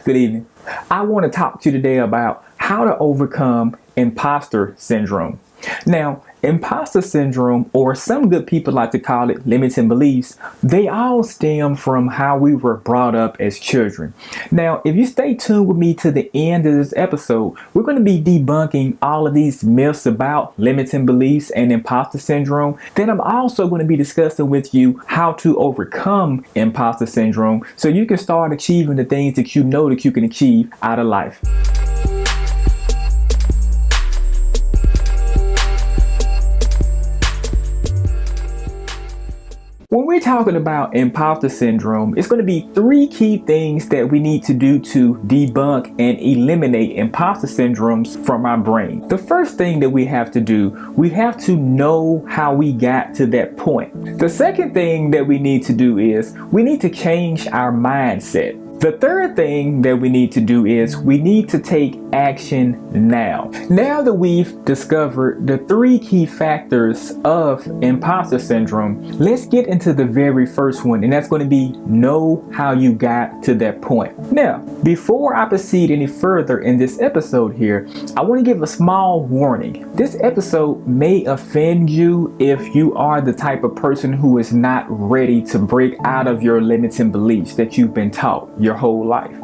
Good evening. I want to talk to you today about how to overcome imposter syndrome. Now, imposter syndrome, or some good people like to call it limiting beliefs, they all stem from how we were brought up as children. Now, if you stay tuned with me to the end of this episode, we're going to be debunking all of these myths about limiting beliefs and imposter syndrome. Then I'm also going to be discussing with you how to overcome imposter syndrome so you can start achieving the things that you know that you can achieve out of life. When we're talking about imposter syndrome, it's going to be three key things that we need to do to debunk and eliminate imposter syndromes from our brain. The first thing that we have to do, we have to know how we got to that point. The second thing that we need to do is we need to change our mindset. The third thing that we need to do is we need to take action now. Now that we've discovered the three key factors of imposter syndrome, let's get into the very first one, and that's going to be know how you got to that point. Now, before I proceed any further in this episode here, I want to give a small warning. This episode may offend you if you are the type of person who is not ready to break out of your limiting beliefs that you've been taught your whole life.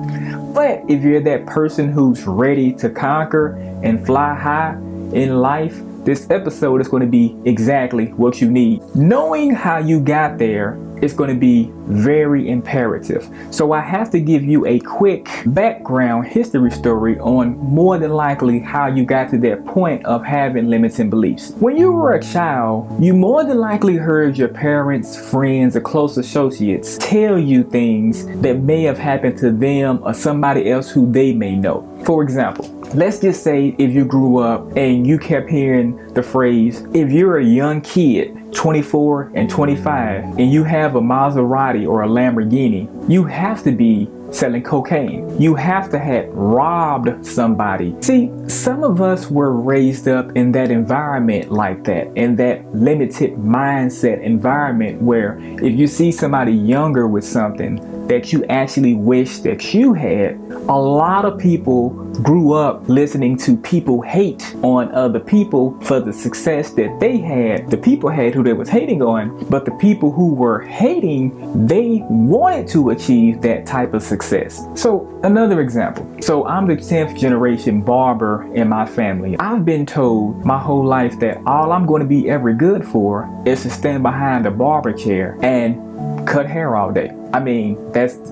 But if you're that person who's ready to conquer and fly high in life, this episode is going to be exactly what you need. Knowing how you got there is going to be very imperative. So I have to give you a quick background history story on more than likely how you got to that point of having limiting beliefs. When you were a child, you more than likely heard your parents, friends, or close associates tell you things that may have happened to them or somebody else who they may know. For example, let's just say if you grew up and you kept hearing the phrase, if you're a young kid, 24 and 25, and you have a Maserati or a Lamborghini, you have to be selling cocaine. You have to have robbed somebody. See, some of us were raised up in that environment like that, in that limited mindset environment where if you see somebody younger with something that you actually wish that you had, a lot of people grew up listening to people hate on other people for the success that they had. The people had who they was hating on, but the people who were hating, they wanted to achieve that type of success. So another example. So I'm the 10th generation barber in my family. I've been told my whole life that all I'm going to be ever good for is to stand behind a barber chair and cut hair all day. I mean,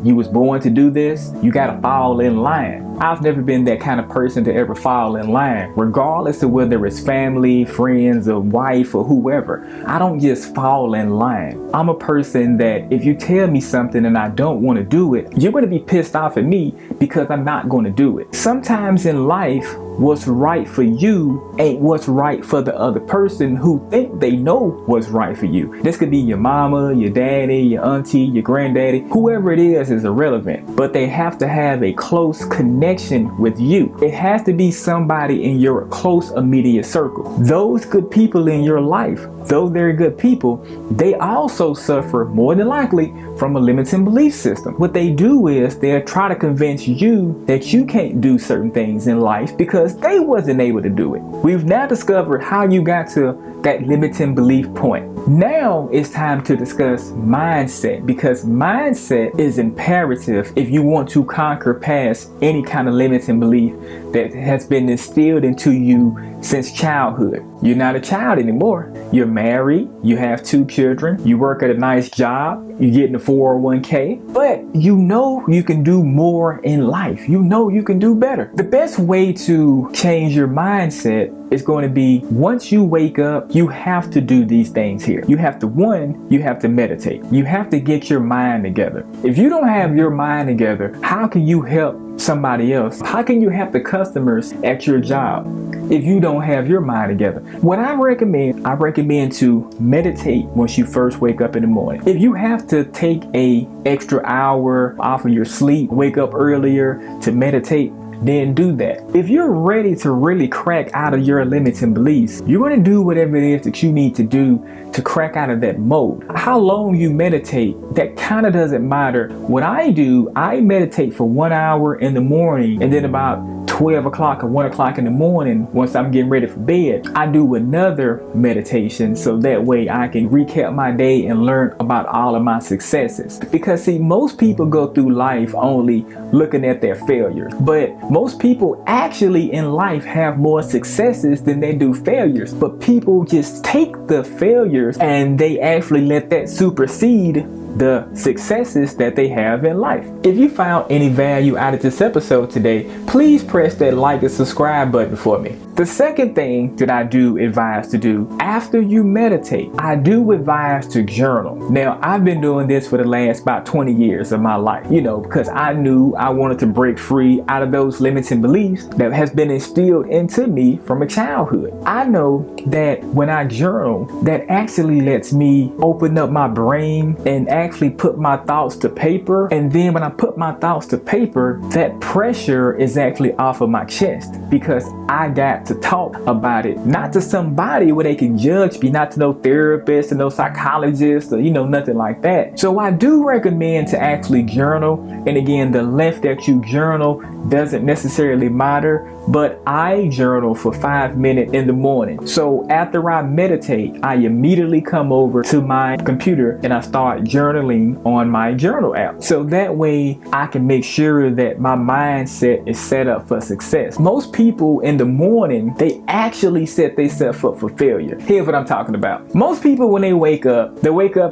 you was born to do this. You gotta fall in line. I've never been that kind of person to ever fall in line, regardless of whether it's family, friends, or wife, or whoever. I don't just fall in line. I'm a person that if you tell me something and I don't want to do it, you're going to be pissed off at me because I'm not going to do it. Sometimes in life, what's right for you ain't what's right for the other person who think they know what's right for you. This could be your mama, your daddy, your auntie, your granddaddy. Whoever it is irrelevant, but they have to have a close connection with you. It has to be somebody in your close immediate circle. Those good people in your life, though they're good people, they also suffer more than likely from a limiting belief system. What they do is they'll try to convince you that you can't do certain things in life because they wasn't able to do it. We've now discovered how you got to that limiting belief point. Now it's time to discuss mindset, because mindset is imperative if you want to conquer past any kind of limiting belief that has been instilled into you since childhood. You're not a child anymore. You're married, you have 2 children, you work at a nice job, you get in the 401k, but you know you can do more in life. You know you can do better. The best way to change your mindset is going to be, once you wake up, you have to do these things here. You have to meditate. You have to get your mind together. If you don't have your mind together, how can you help somebody else? How can you help the customers at your job if you don't have your mind together? What I recommend to meditate once you first wake up in the morning. If you have to take a extra hour off of your sleep, wake up earlier to meditate, then do that. If you're ready to really crack out of your limiting beliefs, you're going to do whatever it is that you need to do to crack out of that mode. How long you meditate, that kind of doesn't matter. What I do, I meditate for 1 hour in the morning, and then about 12 o'clock or 1 o'clock in the morning, once I'm getting ready for bed, I do another meditation so that way I can recap my day and learn about all of my successes. Because see, most people go through life only looking at their failures, but most people actually in life have more successes than they do failures. But people just take the failures and they actually let that supersede the successes that they have in life. If you found any value out of this episode today, please press that like and subscribe button for me. The second thing that I do advise to do after you meditate, I do advise to journal. Now, I've been doing this for the last about 20 years of my life, because I knew I wanted to break free out of those limiting beliefs that has been instilled into me from a childhood. I know that when I journal, that actually lets me open up my brain and actually put my thoughts to paper. And then when I put my thoughts to paper, that pressure is actually off of my chest because I got to talk about it, not to somebody where they can judge me, not to no therapist or no psychologist or nothing like that. So I do recommend to actually journal. And again, the length that you journal doesn't necessarily matter, but I journal for 5 minutes in the morning. So after I meditate, I immediately come over to my computer and I start journaling on my journal app. So that way I can make sure that my mindset is set up for success. Most people in the morning, they actually set themselves up for failure. Here's what I'm talking about. Most people, when they wake up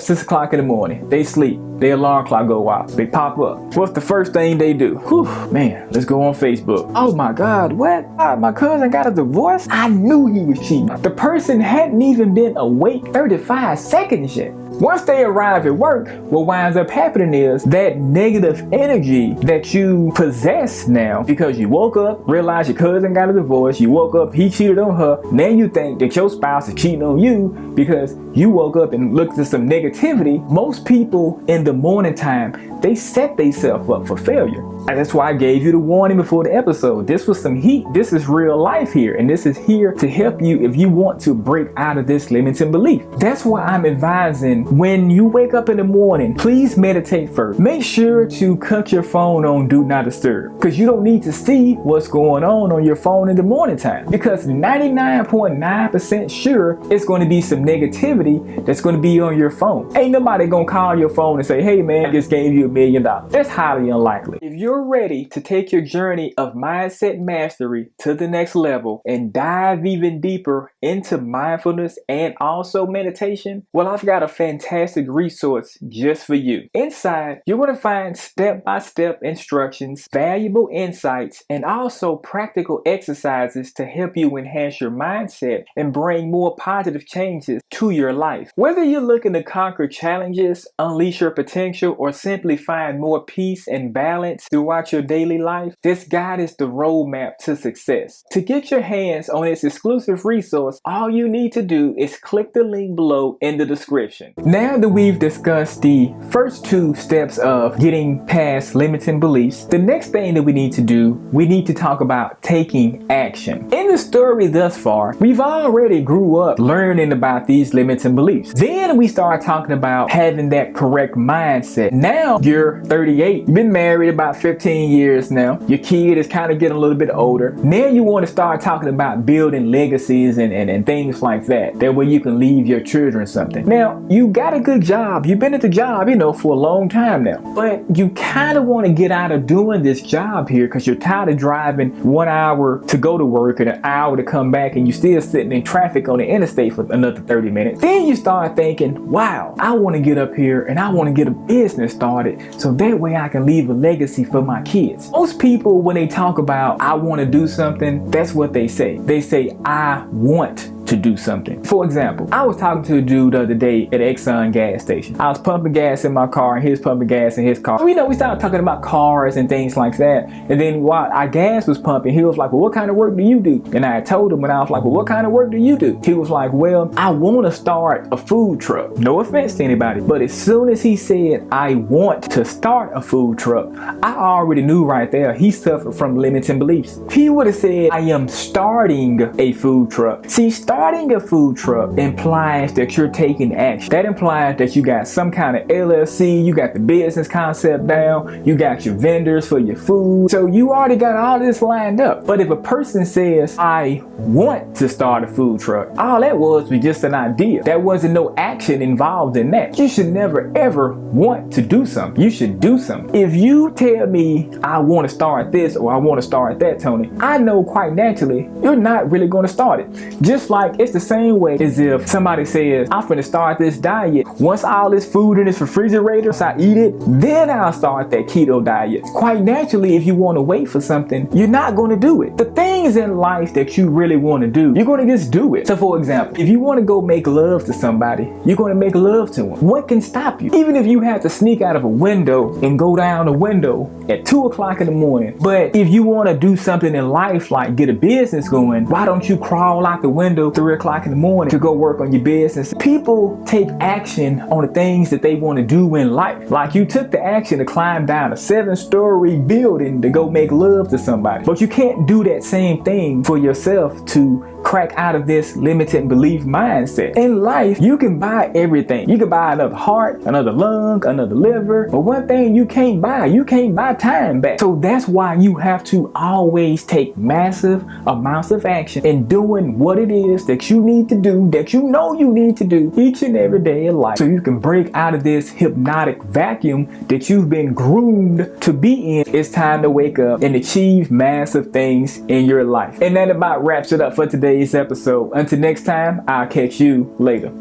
6 o'clock in the morning, they sleep. Their alarm clock go off. They pop up. What's the first thing they do? Whew, man, let's go on Facebook. Oh my God, what? My cousin got a divorce? I knew he was cheating. The person hadn't even been awake 35 seconds yet. Once they arrive at work, what winds up happening is that negative energy that you possess now, because you woke up, realized your cousin got a divorce, you woke up, he cheated on her, now you think that your spouse is cheating on you because you woke up and looked at some negativity. Most people in the morning time, they set themselves up for failure. And that's why I gave you the warning before the episode. This was some heat. This is real life here. And this is here to help you if you want to break out of this limiting belief. That's why I'm advising when you wake up in the morning, please meditate first. Make sure to cut your phone on Do Not Disturb because you don't need to see what's going on your phone in the morning time, because 99.9% sure it's going to be some negativity that's going to be on your phone. Ain't nobody going to call your phone and say, hey man, I just gave you $1 million. That's highly unlikely. If you're ready to take your journey of mindset mastery to the next level and dive even deeper into mindfulness and also meditation, well, I've got a fantastic resource just for you. Inside, you're going to find step-by-step instructions, valuable insights, and also practical exercises to help you enhance your mindset and bring more positive changes to your life. Whether you're looking to conquer challenges, unleash your potential, or simply find more peace and balance throughout your daily life, this guide is the roadmap to success. To get your hands on this exclusive resource, all you need to do is click the link below in the description. Now that we've discussed the first 2 steps of getting past limiting beliefs, the next thing that we need to do, we need to talk about taking action. In the story thus far, we've already grew up learning about these limiting beliefs. Then we start talking about having that correct mindset. Now you're 38, you've been married about 15 years now, your kid is kind of getting a little bit older. Now you want to start talking about building legacies and things like that. That way you can leave your children something. Now, you got a good job. You've been at the job, for a long time now. But you kind of want to get out of doing this job here because you're tired of driving 1 hour to go to work and an hour to come back, and you're still sitting in traffic on the interstate for another 30 minutes. Then you start thinking, wow, I want to get up here and I want to get a business started so that way I can leave a legacy for my kids. Most people, when they talk about I want to do something, that's what they say. They say, I want to do something. For example, I was talking to a dude the other day at Exxon gas station. I was pumping gas in my car and he was pumping gas in his car. We started talking about cars and things like that. And then while our gas was pumping, he was like, well, what kind of work do you do? And I told him, and I was like, well, what kind of work do you do? He was like, well, I want to start a food truck. No offense to anybody, but as soon as he said, I want to start a food truck, I already knew right there he suffered from limiting beliefs. If he would have said, I am starting a food truck. See, starting a food truck implies that you're taking action. That implies that you got some kind of LLC, you got the business concept down, you got your vendors for your food. So you already got all this lined up. But if a person says, I want to start a food truck, all that was just an idea. There wasn't no action involved in that. You should never ever want to do something. You should do something. If you tell me I want to start this or I want to start that, Tony, I know quite naturally you're not really going to start it. Just like it's the same way as if somebody says, I'm going to start this diet. Once all this food in this refrigerator, so I eat it, then I'll start that keto diet. Quite naturally, if you want to wait for something, you're not going to do it. The things in life that you really want to do, you're going to just do it. So for example, if you want to go make love to somebody, you're going to make love to them. What can stop you? Even if you have to sneak out of a window and go down a window at 2 o'clock in the morning. But if you want to do something in life, like get a business going, why don't you crawl out the window 3 o'clock in the morning to go work on your business? People take action on the things that they want to do in life. Like you took the action to climb down a 7-story building to go make love to somebody. But you can't do that same thing for yourself to crack out of this limited belief mindset. In life, you can buy everything. You can buy another heart, another lung, another liver, but one thing you can't buy time back. So that's why you have to always take massive amounts of action in doing what it is that you need to do, that you know you need to do each and every day in life, so you can break out of this hypnotic vacuum that you've been groomed to be in. It's time to wake up and achieve massive things in your life. And that about wraps it up for today's episode. Until next time, I'll catch you later.